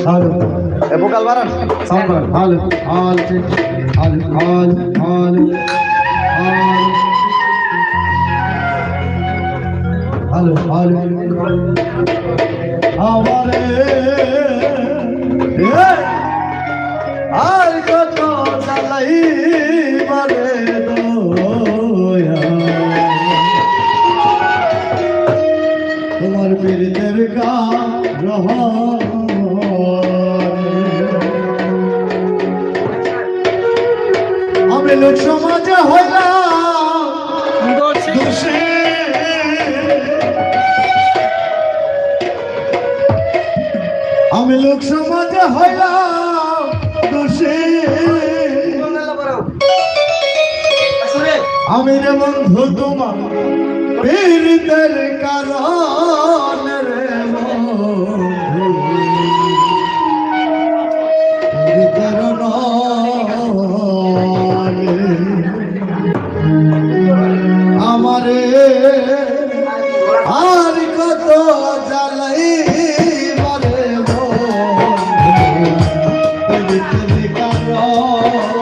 vocal বাড়ান sound বাড়ান হাল হাল হাল হাল হাল হাল হাল আমারে আর কত জ্বালাই মারে দয়া তোমার পীড়িতের গান আমি লোক সমাজে হইলাম দোষী আমি লোক সমাজে হইলাম দোষী আমি রে বন্ধু তোমার পীড়িতের কারণ রে বন্ধু পীড়িতের আমারে আর কত জ্বালাই মারে পীড়িতের কারণ